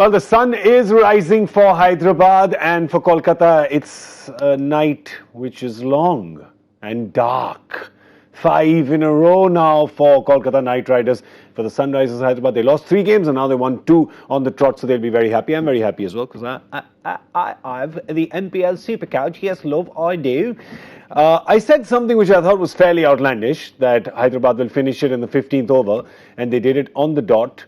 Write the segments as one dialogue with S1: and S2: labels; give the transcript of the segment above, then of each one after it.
S1: Well, the sun is rising for Hyderabad, and for Kolkata, it's a night which is long and dark. 5 in a row now for Kolkata Knight Riders. For the Sunrisers Hyderabad, they lost 3 games and now they won 2 on the trot, so they'll be very happy. I'm very happy as well because I've the NPL Super Couch. Yes, love, I do. I said something which I thought was fairly outlandish, that Hyderabad will finish it in the 15th over, and they did it on the dot.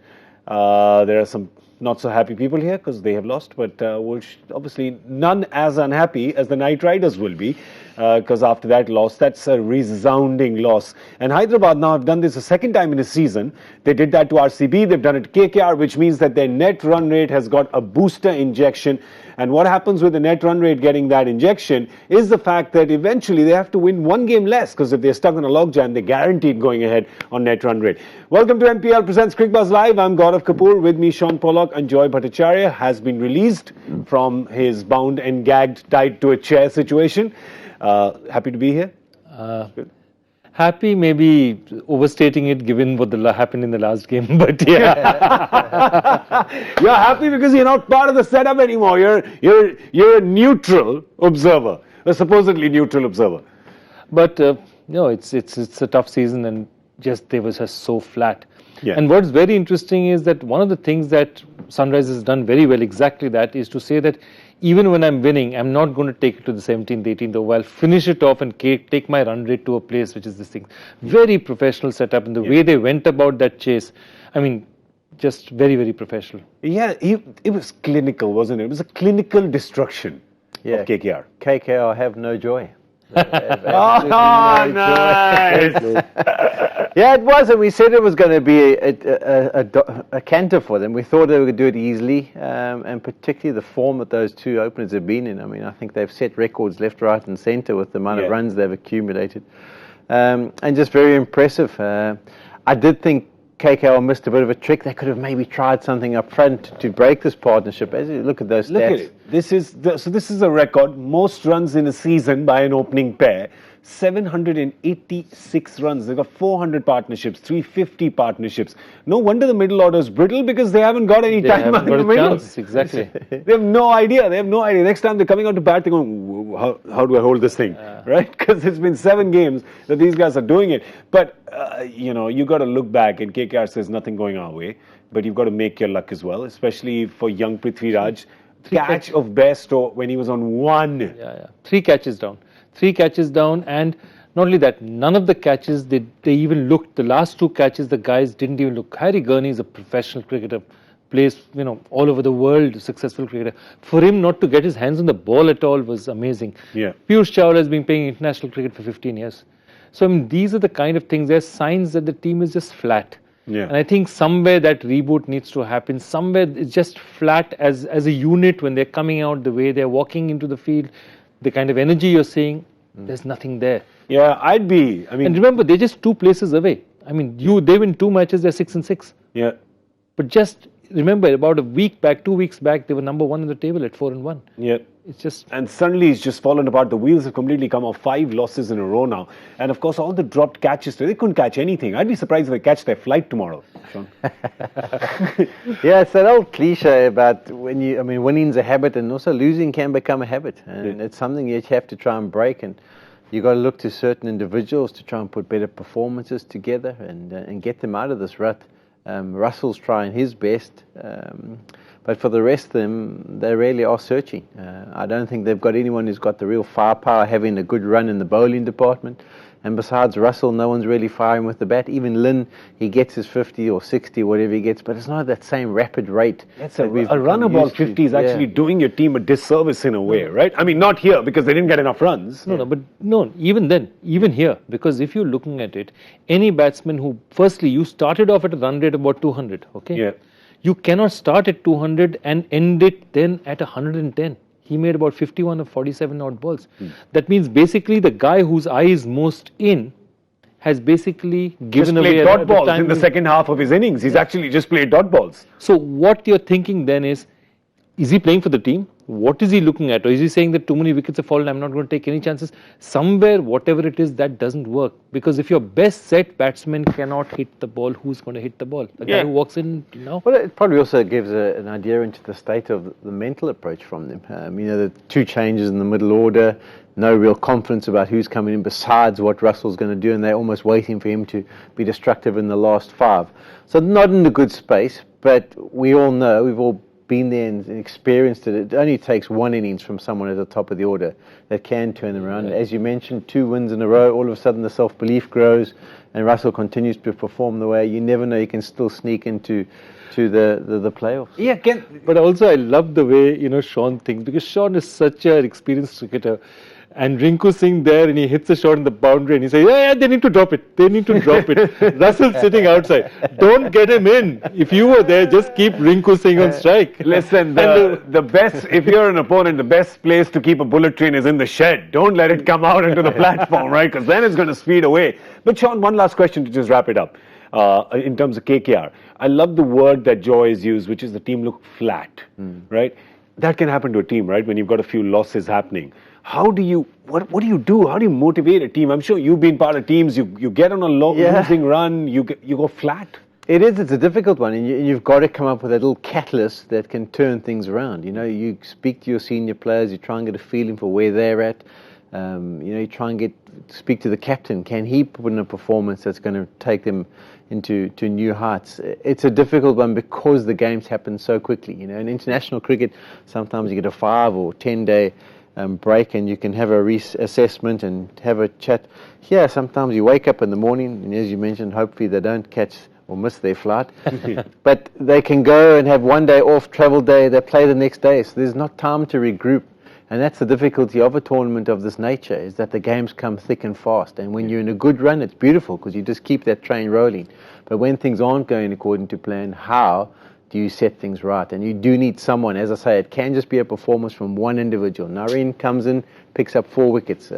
S1: There are some not so happy people here because they have lost, but obviously none as unhappy as the Knight Riders will be, because after that loss, that's a resounding loss. And Hyderabad now have done this a second time in a season. They did that to RCB, they've done it to KKR, which means that their net run rate has got a booster injection. And what happens with the net run rate getting that injection is the fact that eventually they have to win 1 game less, because if they're stuck on a logjam, they're guaranteed going ahead on net run rate. Welcome to MPL Presents Cricbuzz Live. I'm Gaurav Kapur. With me, Shaun, Pollock, and Bhattacharjya has been released from his bound and gagged, tied to a chair situation. Happy to be here?
S2: Happy, maybe overstating it given what happened in the last game, but yeah.
S1: You're happy because you're not part of the setup anymore. You're a neutral observer, a supposedly neutral observer.
S2: But no, it's a tough season, and they were just so flat.
S1: Yeah.
S2: And what's very interesting is that one of the things that Sunrisers has done very well, exactly that, is to say that even when I'm winning, I'm not going to take it to the 17th, 18th over. I'll finish it off and take my run rate to a place which is this thing. Very professional setup, and the way they went about that chase, I mean, just very, very professional.
S1: Yeah, it was clinical, wasn't it? It was a clinical destruction of KKR.
S3: KKR have no joy.
S1: Oh, nice!
S3: Yeah, it was, and we said it was going to be a canter for them. We thought they would do it easily, and particularly the form that those 2 openers have been in. I mean, I think they've set records left, right, and centre with the amount of runs they've accumulated, and just very impressive. I did think KKR missed a bit of a trick. They could have maybe tried something up front to break this partnership. As you look at those stats.
S1: Look at it. This is a record. Most runs in a season by an opening pair. 786 runs. They've got 400 partnerships, 350 partnerships. No wonder the middle order is brittle, because they haven't got any time out in the middle.
S2: Exactly.
S1: They have no idea. Next time they're coming out to bat, they're going, how do I hold this thing? Right? Because it's been 7 games that these guys are doing it. But, you got to look back, and KKR says nothing going our way. But you've got to make your luck as well, especially for young Prithviraj. Catch of Bairstow when he was on 1.
S2: Yeah. 3 catches down. 3 catches down, and not only that, none of the catches, they even looked, the last 2 catches, the guys didn't even look. Harry Gurney is a professional cricketer, plays, all over the world, successful cricketer. For him not to get his hands on the ball at all was amazing.
S1: Yeah.
S2: Piyush Chawla has been playing international cricket for 15 years. So, I mean, these are the kind of things, there's signs that the team is just flat.
S1: Yeah.
S2: And I think somewhere that reboot needs to happen. Somewhere it's just flat as a unit when they're coming out, the way they're walking into the field, the kind of energy you're seeing, there's nothing there.
S1: Yeah, and
S2: remember, they're just 2 places away. I mean, they win 2 matches, they're 6-6.
S1: Yeah.
S2: But just remember, about 2 weeks back, they were number 1 in the table at 4-1.
S1: Yeah.
S2: It's just...
S1: And suddenly it's just fallen apart. The wheels have completely come off. 5 losses in a row now. And of course, all the dropped catches, they couldn't catch anything. I'd be surprised if they catch their flight tomorrow, Shaun.
S3: Yeah, it's that old cliche about winning's a habit, and also losing can become a habit. And it's something that you have to try and break. And you've got to look to certain individuals to try and put better performances together and get them out of this rut. Russell's trying his best. But for the rest of them, they really are searching. I don't think they've got anyone who's got the real firepower, having a good run in the bowling department. And besides Russell, no one's really firing with the bat. Even Lynn, he gets his 50 or 60, whatever he gets, but it's not at that same rapid rate.
S1: That's a run about 50 is actually doing your team a disservice in a way, right? I mean, not here, because they didn't get enough runs.
S2: No, even then, even here, because if you're looking at it, any batsman who, firstly, you started off at a run rate of about 200, okay?
S1: Yeah.
S2: You cannot start at 200 and end it then at 110. He made about 51 of 47 odd balls. That means basically the guy whose eye is most in has basically given away
S1: dot balls in the second half of his innings. He's actually just played dot balls.
S2: So what you're thinking then is he playing for the team? What is he looking at? Or is he saying that too many wickets have fallen, I'm not going to take any chances? Somewhere, whatever it is, that doesn't work. Because if your best set batsman cannot hit the ball, who's going to hit the ball? The guy who walks in,
S3: Well, it probably also gives an idea into the state of the mental approach from them. The 2 changes in the middle order, no real confidence about who's coming in besides what Russell's going to do, and they're almost waiting for him to be destructive in the last 5. So not in a good space, but we all know, we've all been there and experienced it. It only takes 1 innings from someone at the top of the order that can turn them around. As you mentioned, 2 wins in a row, all of a sudden the self-belief grows and Russell continues to perform the way you never know, you can still sneak into the playoffs.
S2: Yeah, but also I love the way, Shaun thinks, because Shaun is such an experienced cricketer. And Rinku Singh there, and he hits a shot in the boundary, and he says, yeah, they need to drop it. They need to drop it. Russell's sitting outside. Don't get him in. If you were there, just keep Rinku Singh on strike.
S1: Listen, the best, if you're an opponent, the best place to keep a bullet train is in the shed. Don't let it come out into the platform, right? Because then it's going to speed away. But Shaun, one last question to just wrap it up. In terms of KKR, I love the word that Joy has used, which is the team look flat, right? That can happen to a team, right? When you've got a few losses happening. How do you, what do you do? How do you motivate a team? I'm sure you've been part of teams, you get on a losing run, you go flat.
S3: It's a difficult one, and you've got to come up with a little catalyst that can turn things around. You speak to your senior players, you try and get a feeling for where they're at. You try and speak to the captain. Can he put in a performance that's going to take them into new heights? It's a difficult one because the games happen so quickly. In international cricket, sometimes you get a 5 or 10 day break and you can have a reassessment and have a chat. Here, sometimes you wake up in the morning, and as you mentioned, hopefully they don't catch or miss their flight. But they can go and have 1 day off, travel day, they play the next day. So there's not time to regroup. And that's the difficulty of a tournament of this nature, is that the games come thick and fast. And when you're in a good run, it's beautiful because you just keep that train rolling. But when things aren't going according to plan, how do you set things right? And you do need someone, as I say, it can just be a performance from one individual. Nareen comes in, picks up 4 wickets.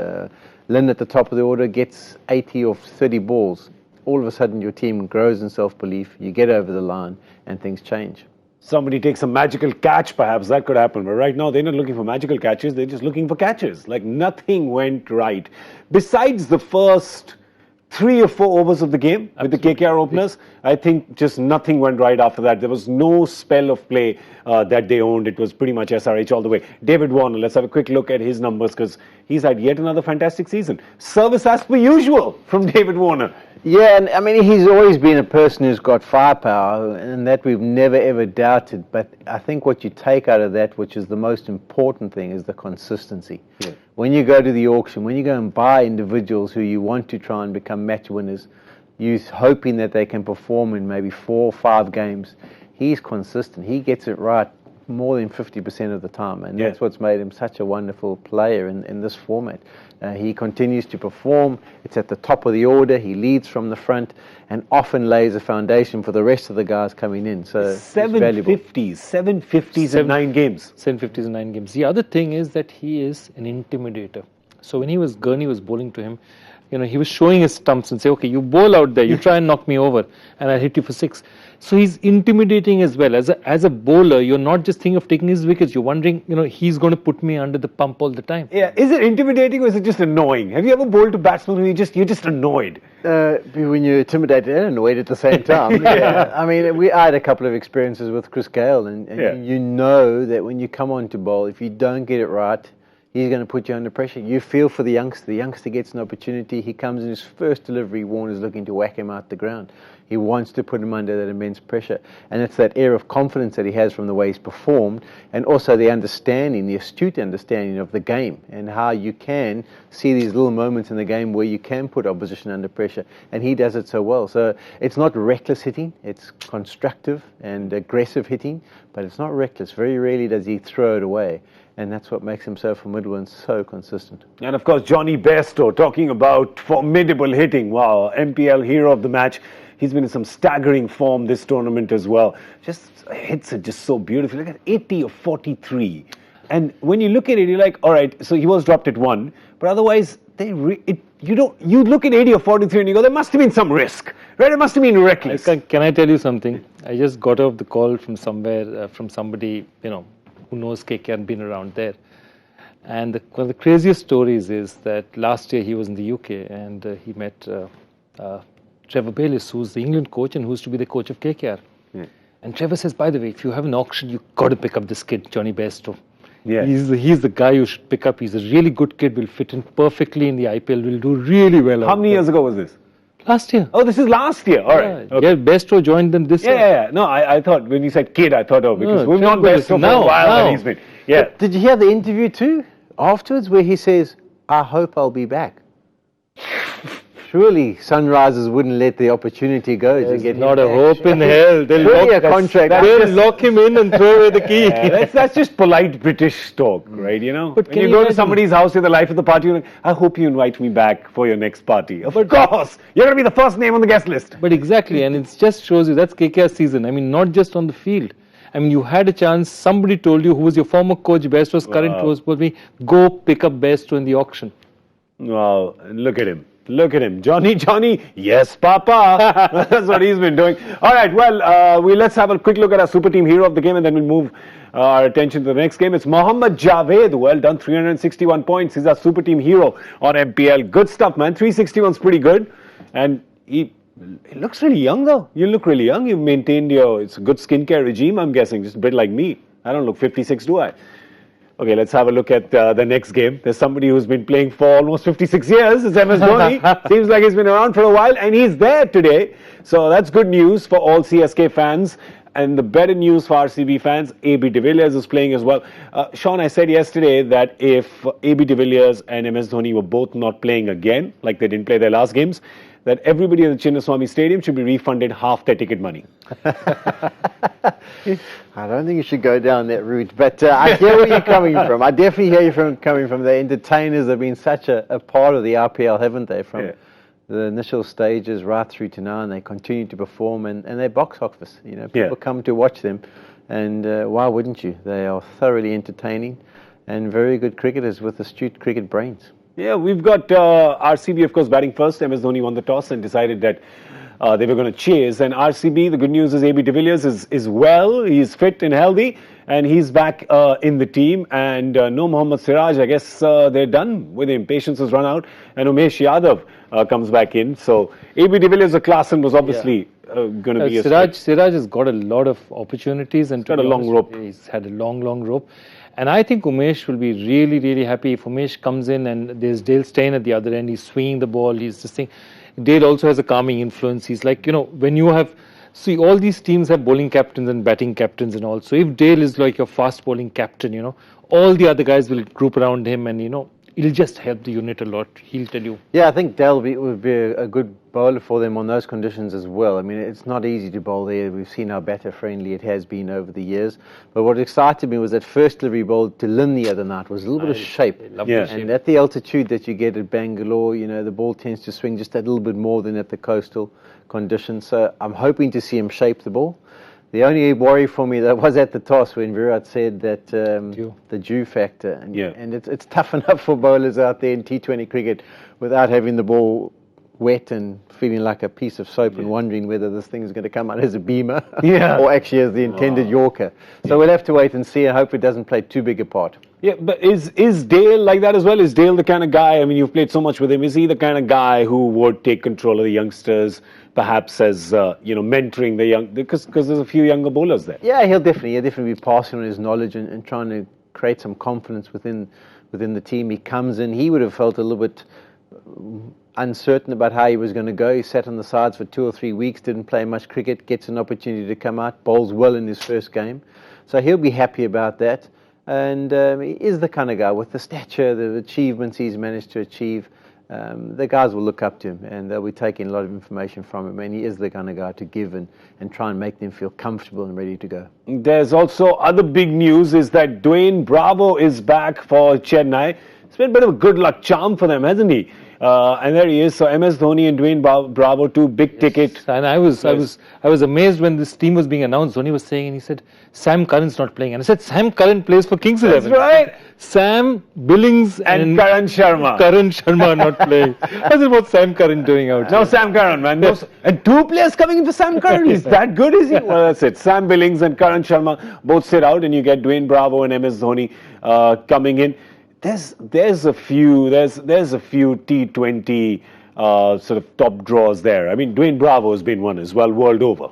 S3: Lynn at the top of the order gets 80 or 30 balls. All of a sudden your team grows in self-belief, you get over the line and things change.
S1: Somebody takes a magical catch, perhaps that could happen. But right now, they're not looking for magical catches. They're just looking for catches. Like nothing went right. Besides the first 3 or 4 overs of the game with the KKR openers, I think just nothing went right after that. There was no spell of play that they owned. It was pretty much SRH all the way. David Warner, let's have a quick look at his numbers because he's had yet another fantastic season. Service as per usual from David Warner.
S3: Yeah, and I mean, he's always been a person who's got firepower, and that we've never ever doubted. But I think what you take out of that, which is the most important thing, is the consistency. Yeah. When you go to the auction, when you go and buy individuals who you want to try and become match winners, you're hoping that they can perform in maybe 4 or 5 games. He's consistent. He gets it right more than 50% of the time, and that's what's made him such a wonderful player in this format. He continues to perform. It's at the top of the order. He leads from the front and often lays a foundation for the rest of the guys coming in. So
S1: 750s in 9 games.
S2: 750s in 9 games. The other thing is that he is an intimidator. So when Gurney was bowling to him, he was showing his stumps and say, okay, you bowl out there, you try and knock me over and I'll hit you for 6. So he's intimidating as well. As a bowler, you're not just thinking of taking his wickets, you're wondering, he's going to put me under the pump all the time.
S1: Yeah, is it intimidating or is it just annoying? Have you ever bowled to batsmen who you're just annoyed?
S3: When you're intimidated and annoyed at the same time. Yeah. I mean, I had a couple of experiences with Chris Gale, and you know that when you come on to bowl, if you don't get it right, he's going to put you under pressure. You feel for the youngster. The youngster gets an opportunity. He comes in his first delivery. Warner's looking to whack him out the ground. He wants to put him under that immense pressure. And it's that air of confidence that he has from the way he's performed, and also the understanding, the astute understanding of the game and how you can see these little moments in the game where you can put opposition under pressure. And he does it so well. So it's not reckless hitting. It's constructive and aggressive hitting, but it's not reckless. Very rarely does he throw it away. And that's what makes him so formidable and so consistent.
S1: And of course, Jonny Bairstow, talking about formidable hitting. Wow, MPL hero of the match. He's been in some staggering form this tournament as well. Just hits it just so beautifully. Look at 80 of 43. And when you look at it, you're like, all right, so he was dropped at 1. But otherwise, you look at 80 or 43 and you go, there must have been some risk, right? It must have been reckless.
S2: Can I tell you something? I just got off the call from somewhere, from somebody, who knows KKR, been around there. And one of the craziest stories is that last year he was in the UK and he met Trevor Bayliss, who's the England coach and who's to be the coach of KKR. And Trevor says, by the way, if you have an auction, you've got to pick up this kid, Jonny Bairstow.
S1: Yeah.
S2: He's the guy you should pick up. He's a really good kid, will fit in perfectly in the IPL, will do really well.
S1: How many years ago was this?
S2: Last year.
S1: Oh, this is last year. All right. Okay.
S2: Yeah, Bairstow joined them this year.
S1: Yeah. No, I thought when you said kid, I thought, because we've known Bairstow for a while and he's been. Yeah.
S3: But did you hear the interview too afterwards where he says, I hope I'll be back? Surely Sunrisers wouldn't let the opportunity go to get him
S2: not a
S3: back.
S2: hope in hell. They'll lock him in and throw away the key.
S1: Yeah, that's just polite British talk, right? You know,
S2: But
S1: when you go to somebody's house, you're the life of the party. You're like, I hope you invite me back for your next party. Of course, you're going to be the first name on the guest list.
S2: But exactly, and it just shows you that's KKR season. I mean, not just on the field. I mean, you had a chance. Somebody told you, who was your former coach, Bairstow's current coach, told me, go pick up Bairstow in the auction.
S1: Well, look at him. Look at him. Johnny, yes, Papa. That's what he's been doing. All right, well, let's have a quick look at our super team hero of the game and then we'll move our attention to the next game. It's Mohammad Javed. Well done, 361 points. He's our super team hero on MPL. Good stuff, man. 361's pretty good. And he looks really young, though. You look really young. You've maintained it's a good skincare regime, I'm guessing. Just a bit like me. I don't look 56, do I? Okay, let's have a look at the next game. There's somebody who's been playing for almost 56 years. It's MS Dhoni. Seems like he's been around for a while, and he's there today. So that's good news for all CSK fans. And the better news for RCB fans, AB de Villiers is playing as well. Shaun, I said yesterday that if AB de Villiers and MS Dhoni were both not playing again, like they didn't play their last games, that everybody in the Chinnaswamy Stadium should be refunded half their ticket money.
S3: I don't think you should go down that route, but I hear where you're coming from. I definitely hear you coming from. The entertainers have been such a part of the RPL, haven't they? From the initial stages right through to now, and they continue to perform, and they're box office. You know, people come to watch them, and why wouldn't you? They are thoroughly entertaining and very good cricketers with astute cricket brains.
S1: Yeah, we've got RCB, of course, batting first. MS Dhoni won the toss and decided that they were going to chase. And RCB, the good news is AB de Villiers is well, he's fit and healthy, and he's back in the team. And no Mohammad Siraj, I guess they're done with him. Patience has run out, and Umesh Yadav comes back in. So AB de Villiers, a class, and was obviously going to be a
S2: Siraj has got a lot of opportunities and
S1: got a long rope.
S2: He's had a long rope. And I think Umesh will be really, really happy if Umesh comes in and there's Dale Steyn at the other end. He's swinging the ball. He's just saying, Dale also has a calming influence. He's like, when you have, see, all these teams have bowling captains and batting captains and all. So if Dale is like your fast bowling captain, all the other guys will group around him and, it'll just help the unit a lot. He'll tell you.
S3: Yeah, I think Dale would be a good bowler for them on those conditions as well. I mean, it's not easy to bowl there. We've seen how batter friendly it has been over the years. But what excited me was that first delivery ball to Lynn the other night was a little bit of shape. And at the altitude that you get at Bangalore, the ball tends to swing just a little bit more than at the coastal conditions. So I'm hoping to see him shape the ball. The only worry for me that was at the toss when Virat said that the dew factor, and it's tough enough for bowlers out there in T20 cricket without having the ball wet and feeling like a piece of soap and wondering whether this thing is going to come out as a beamer or actually as the intended Yorker. So we'll have to wait and see. I hope it doesn't play too big a part.
S1: Yeah, but is Dale like that as well? Is Dale the kind of guy, I mean, you've played so much with him, is he the kind of guy who would take control of the youngsters, perhaps as, mentoring the young, because there's a few younger bowlers there?
S3: Yeah, he'll definitely be passing on his knowledge and trying to create some confidence within the team. He comes in, he would have felt a little bit uncertain about how he was going to go. He sat on the sides for 2 or 3 weeks, didn't play much cricket, gets an opportunity to come out, bowls well in his first game. So he'll be happy about that. And he is the kind of guy with the stature, the achievements he's managed to achieve. The guys will look up to him and they'll be taking a lot of information from him. And he is the kind of guy to give and try and make them feel comfortable and ready to go. There's
S1: also other big news is that Dwayne Bravo is back for Chennai. been a bit of a good luck charm for them, hasn't he? And there he is. So MS Dhoni and Dwayne Bravo, two big ticket.
S2: And I was amazed when this team was being announced. Dhoni was saying, and he said, Sam Curran's not playing. And I said, Sam Curran plays for Kings 11.
S1: That's right.
S2: Sam Billings
S1: And Karan Sharma.
S2: Karan Sharma are not playing. I said, what's Sam Curran doing out
S1: No,
S2: there?
S1: Sam Curran, man. No, and two players coming in for Sam Curran. He's that good, is he? Well, that's it. Sam Billings and Karan Sharma both sit out, and you get Dwayne Bravo and MS Dhoni coming in. There's a few T20 sort of top draws there. I mean, Dwayne Bravo has been one as well, world over.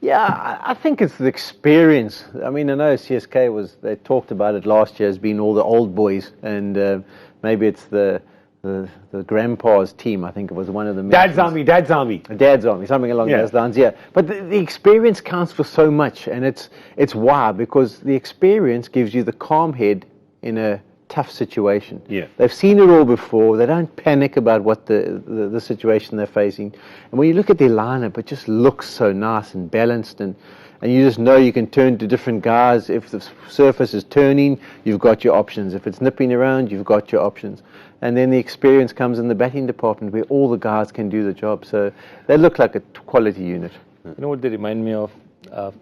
S3: Yeah, I think it's the experience. I mean, I know CSK they talked about it last year as being all the old boys, and maybe it's the grandpa's team. I think it was one of them.
S1: Dad's Army,
S3: something along those lines. Yeah, but the experience counts for so much, and it's why, because the experience gives you the calm head in a tough situation.
S1: Yeah.
S3: They've seen it all before. They don't panic about what the situation they're facing. And when you look at their lineup, it just looks so nice and balanced, and you just know you can turn to different guys. If the surface is turning, you've got your options. If it's nipping around, you've got your options. And then the experience comes in the batting department where all the guys can do the job. So they look like a quality unit.
S2: You know what they remind me of?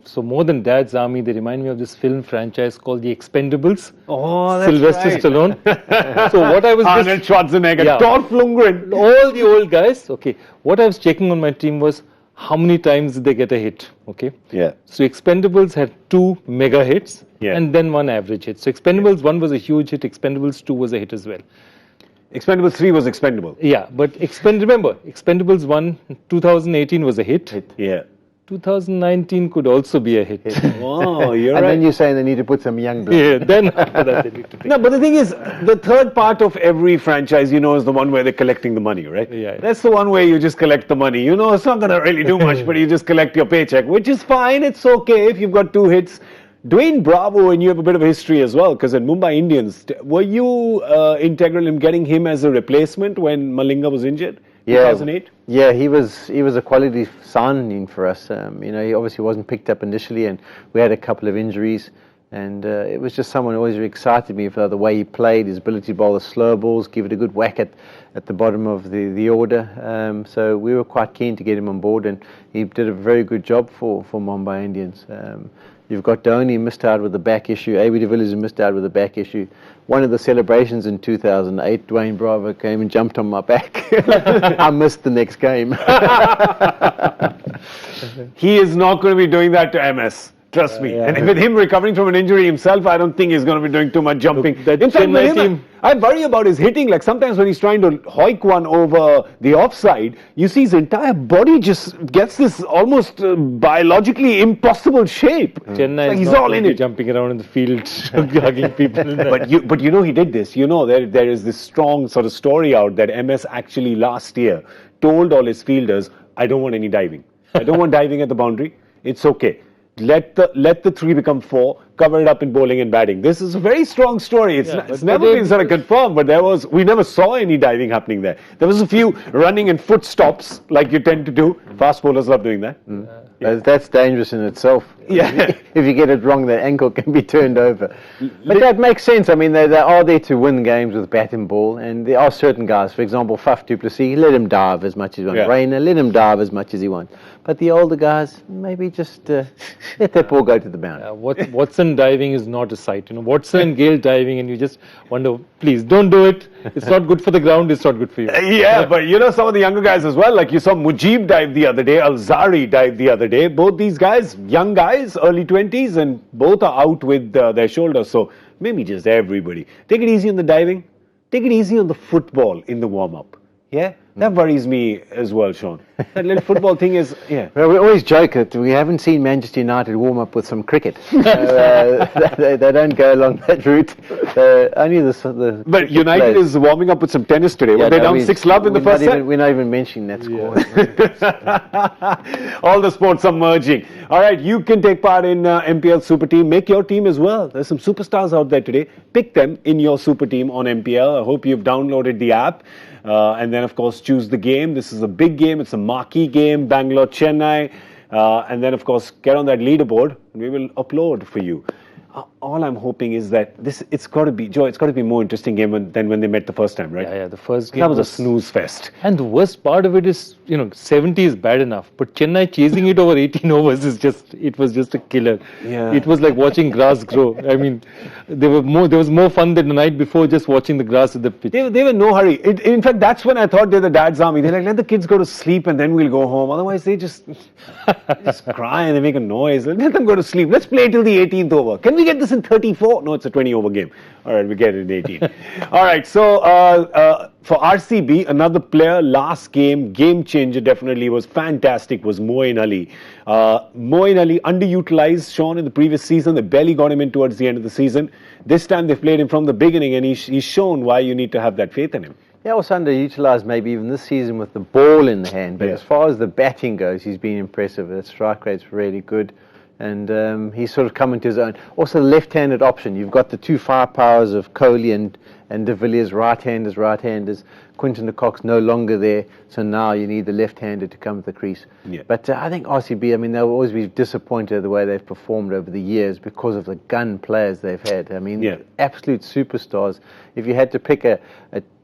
S2: So more than Dad's Army, they remind me of this film franchise called The Expendables.
S1: Oh, that's
S2: Sylvester
S1: right.
S2: Stallone. So what I was
S1: Arnold Schwarzenegger,
S2: Yeah.
S1: Dolph Lundgren.
S2: all the old guys. Okay, what I was checking on my team was how many times did they get a hit? Okay.
S1: Yeah.
S2: So Expendables had 2 mega hits
S1: Yeah.
S2: and then 1 average hit. So Expendables 1 was a huge hit. Expendables 2 was a hit as well.
S1: Expendables 3 was expendable.
S2: Yeah, but remember, Expendables 1 2018 was a hit.
S1: Yeah.
S2: 2019 could also be a hit.
S1: Oh, you're
S3: And
S1: right.
S3: then you're saying they need to put some young blood.
S2: Yeah, then after that they need to pick.
S1: No, but the thing is, the third part of every franchise, is the one where they're collecting the money, right?
S2: Yeah.
S1: That's the one where you just collect the money. It's not going to really do much, but you just collect your paycheck, which is fine. It's okay if you've got 2 hits. Dwayne Bravo, and you have a bit of a history as well, because at Mumbai Indians, were you integral in getting him as a replacement when Malinga was injured? 2008?
S3: Yeah, he was a quality signing for us. He obviously wasn't picked up initially, and we had a couple of injuries. And it was just someone who always excited me for the way he played, his ability to bowl the slow balls, give it a good whack at the bottom of the order. So we were quite keen to get him on board, and he did a very good job for Mumbai Indians. You've got Dhoni missed out with the back issue. AB de Villiers missed out with the back issue. One of the celebrations in 2008, Dwayne Bravo came and jumped on my back. I missed the next game.
S1: He is not going to be doing that to MS. Trust me.
S2: Yeah.
S1: And with him recovering from an injury himself, I don't think he's going to be doing too much jumping.
S2: That
S1: In fact,
S2: Chennai
S1: with him,
S2: team-
S1: I worry about his hitting. Like sometimes when he's trying to hoik one over the offside, you see his entire body just gets this almost biologically impossible shape.
S2: Chennai
S1: Like
S2: is
S1: he's
S2: not
S1: all
S2: going
S1: in
S2: to be
S1: it.
S2: jumping around in the field, hugging people.
S1: But he did this. There is this strong sort of story out that MS actually last year told all his fielders, I don't want any diving. I don't want diving at the boundary. It's okay. Let the 3 become 4, cover it up in bowling and batting. This is a very strong story. It's
S2: but
S1: never been sort of confirmed, but we never saw any diving happening there. There was a few running and foot stops like you tend to do. Fast bowlers love doing that.
S3: That's dangerous in itself.
S1: Yeah.
S3: If you get it wrong, the ankle can be turned over. But that makes sense. I mean, they are there to win games with bat and ball, and there are certain guys, for example, Faf du Plessis, let him dive as much as he wants.
S1: Yeah.
S3: Rainer, let him dive as much as he wants. But the older guys, maybe just let that ball go to the boundary.
S2: Watson diving is not a sight. Watson and Gale diving, and you just wonder, please don't do it. It's not good for the ground. It's not good for you.
S1: Yeah, but some of the younger guys as well, like you saw Mujib dive the other day, Alzari dive the other day. Both these guys, young guys, early 20s, and both are out with their shoulders. So maybe just everybody. Take it easy on the diving. Take it easy on the football in the warm-up. Yeah? That worries me as well, Shaun. That little football thing is, yeah.
S3: Well, we always joke that we haven't seen Manchester United warm up with some cricket. They don't go along that route. Only the
S1: But United
S3: players.
S1: is warming up with some tennis today. Were they
S3: no,
S1: down 6-love in the first set?
S3: We're not even mentioning that score.
S1: All the sports are merging. All right, you can take part in MPL Super Team. Make your team as well. There's some superstars out there today. Pick them in your Super Team on MPL. I hope you've downloaded the app. And then, of course, choose the game. This is a big game. It's a marquee game. Bangalore, Chennai. And then, of course, get on that leaderboard. And we will upload for you. all I'm hoping is that it's got to be a more interesting game than when they met the first time, right?
S2: Yeah, the first game
S1: That was a snooze fest.
S2: And the worst part of it is, 70 is bad enough, but Chennai chasing it over 18 overs it was just a killer.
S1: Yeah.
S2: It was like watching grass grow. I mean, there was more fun than the night before just watching the grass at the pitch.
S1: They were in no hurry. In fact, that's when I thought they're the dad's army. They're like, let the kids go to sleep and then we'll go home. Otherwise, they just cry and they make a noise. Let them go to sleep. Let's play till the 18th over. Can we get this in 34? No, it's a 20-over game. All right, we get it in 18. All right, so for RCB, another player, last game changer definitely, was fantastic, was Moeen Ali. Moeen Ali underutilized Shaun in the previous season. They barely got him in towards the end of the season. This time they played him from the beginning, and he's shown why you need to have that faith in him.
S3: Yeah, also underutilized maybe even this season with the ball in the hand. But as far as the batting goes, he's been impressive. The strike rate's really good. And he's sort of come into his own. Also, the left-handed option. You've got the two firepowers of Kohli and de Villiers, right-handers. Quinton de Kock's no longer there, so now you need the left-hander to come to the crease.
S1: Yeah.
S3: But I think RCB, I mean, they'll always be disappointed the way they've performed over the years because of the gun players they've had. I mean, absolute superstars. If you had to pick a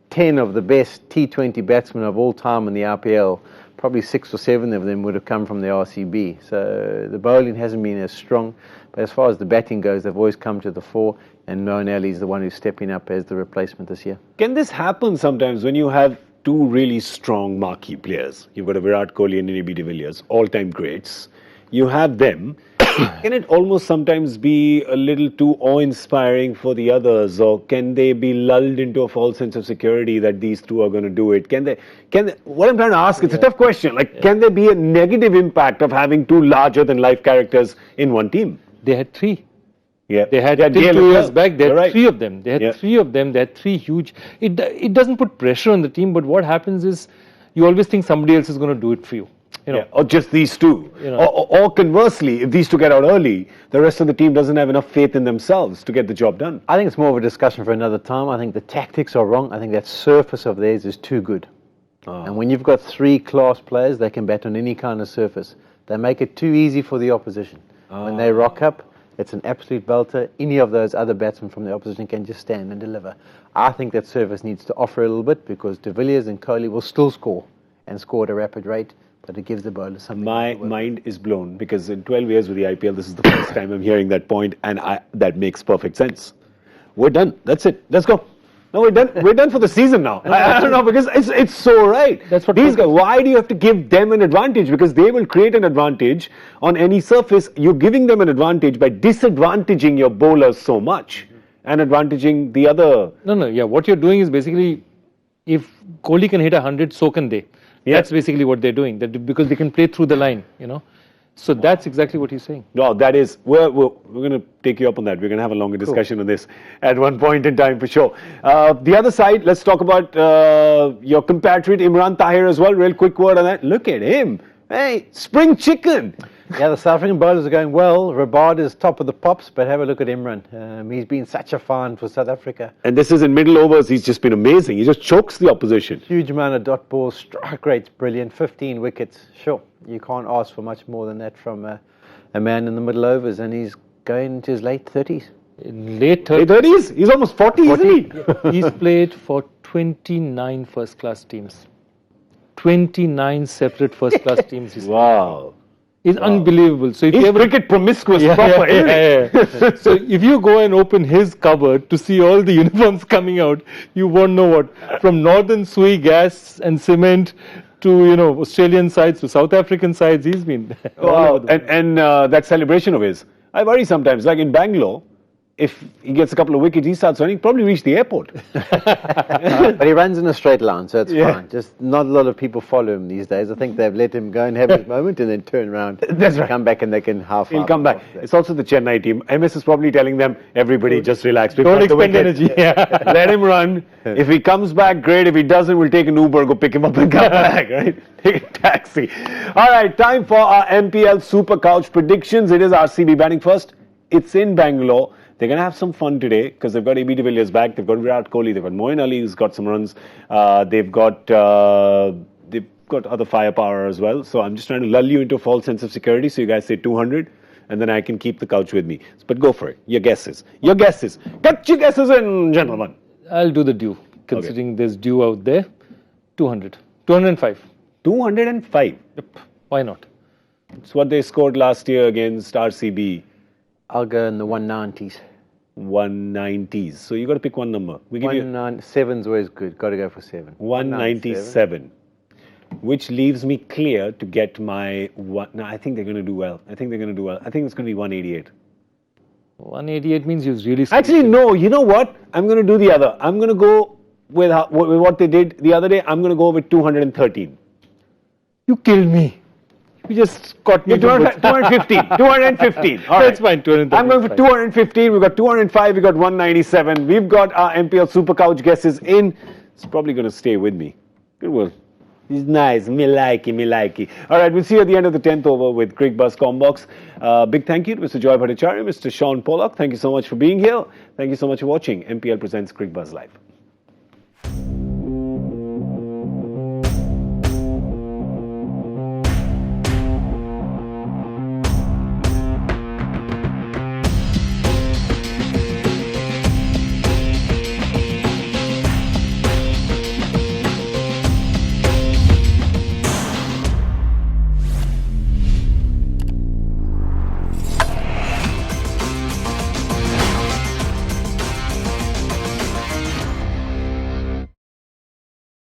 S3: 10 of the best T20 batsmen of all time in the IPL, probably 6 or 7 of them would have come from the RCB. So the bowling hasn't been as strong, but as far as the batting goes, they've always come to the fore, and Moeen Ali is the one who's stepping up as the replacement this year.
S1: Can this happen sometimes when you have two really strong marquee players? You've got a Virat Kohli and an AB de Villiers, all-time greats. You have them. Can it almost sometimes be a little too awe-inspiring for the others, or can they be lulled into a false sense of security that these two are going to do it? Can they, what I'm trying to ask, it's a tough question. Can there be a negative impact of having two larger-than-life characters in one team?
S2: They had 3.
S1: Yeah.
S2: They had 2 years back, they had 3 of them. They had 3 of them. They had 3 huge. It doesn't put pressure on the team, but what happens is you always think somebody else is going to do it for you.
S1: Or just these two. Or conversely, if these two get out early, the rest of the team doesn't have enough faith in themselves to get the job done.
S3: I think it's more of a discussion for another time. I think the tactics are wrong. I think that surface of theirs is too good. And when you've got 3 class players, they can bat on any kind of surface. They make it too easy for the opposition. When they rock up, it's an absolute belter. Any of those other batsmen from the opposition can just stand and deliver. I think that surface needs to offer a little bit, because de Villiers and Kohli will still score, and score at a rapid rate. But it gives the bowler something.
S1: My mind is blown, because in 12 years with the IPL, this is the first time I'm hearing that point, and that makes perfect sense. We're done. That's it. Let's go. No, we're done. We're done for the season now. I don't know, because it's so right.
S2: That's what
S1: these guys. Why do you have to give them an advantage? Because they will create an advantage on any surface. You're giving them an advantage by disadvantaging your bowlers so much and advantaging the other.
S2: No. Yeah, what you're doing is basically, if Kohli can hit 100, so can they. Yeah. That's basically what they're doing. Because they can play through the line, So that's exactly what he's saying.
S1: No, that is, we're going to take you up on that. We're going to have a longer discussion on this at one point in time for sure. The other side, let's talk about your compatriot Imran Tahir as well. Real quick word on that. Look at him. Hey, spring chicken.
S3: Yeah, the South African bowlers are going well. Rabad is top of the pops, but have a look at Imran. He's been such a find for South Africa.
S1: And this is in middle overs. He's just been amazing. He just chokes the opposition.
S3: Huge amount of dot balls. Strike rate's brilliant. 15 wickets. Sure, you can't ask for much more than that from a man in the middle overs, and he's going into his late 30s.
S2: Late
S1: 30s? He's almost 40, isn't he?
S2: He's played for 29 first-class teams. 29 separate first-class teams.
S1: Wow.
S2: It's unbelievable. So if
S1: he's
S2: you ever
S1: cricket promiscuous proper,
S2: yeah. So if you go and open his cupboard to see all the uniforms coming out, you won't know what. From Northern Sui gas and cement to Australian sides to South African sides, he's been.
S1: Wow. And that celebration of his, I worry sometimes. Like in Bangalore, if he gets a couple of wickets, he starts running, probably reach the airport.
S3: But he runs in a straight line, so it's fine. Just not a lot of people follow him these days. I think they've let him go and have his moment and then turn around.
S1: That's right.
S3: Come back and they can half.
S1: He'll come back. It's also the Chennai team. MS is probably telling them, everybody just relax.
S2: Don't expend energy.
S1: Let him run. If he comes back, great. If he doesn't, we'll take an Uber, go pick him up and come back, right? Take a taxi. All right, time for our MPL Super Couch predictions. It is RCB batting first. It's in Bangalore. They're going to have some fun today because they've got AB de Villiers back. They've got Virat Kohli. They've got Moeen Ali who's got some runs. They've got other firepower as well. So I'm just trying to lull you into a false sense of security. So you guys say 200. and then I can keep the couch with me. But go for it. Your guesses. Your guesses. Get your guesses in, gentlemen.
S2: I'll do the dew. Considering there's dew out there, 200. 205.
S1: 205.
S2: Yep. Why not?
S1: It's what they scored last year against RCB.
S3: I'll go in the 190s.
S1: 190s. So you got to pick one number. We give you
S3: 7's always good. Got to go for 7.
S1: 197. Which leaves me clear to get my one. No, I think they're going to do well. I think they're going to do well. I think it's going to be 188.
S2: 188 means you've really...
S1: Actually, no. You know what? I'm going to do the other. I'm going to go with what they did the other day. I'm going to go with 213.
S2: You killed me. You just caught me.
S1: 215. 215. All right.
S2: That's fine. 235.
S1: I'm going for 215. We've got 205. We've got 197. We've got our MPL Super Couch guesses in. It's probably going to stay with me. Good one. He's nice. Me likey, me likey. All right, we'll see you at the end of the 10th over with Cricbuzz Combox. Big thank you to Mr. Joy Bhattacharjya, Mr. Shaun Pollock. Thank you so much for being here. Thank you so much for watching. MPL presents Cricbuzz Live.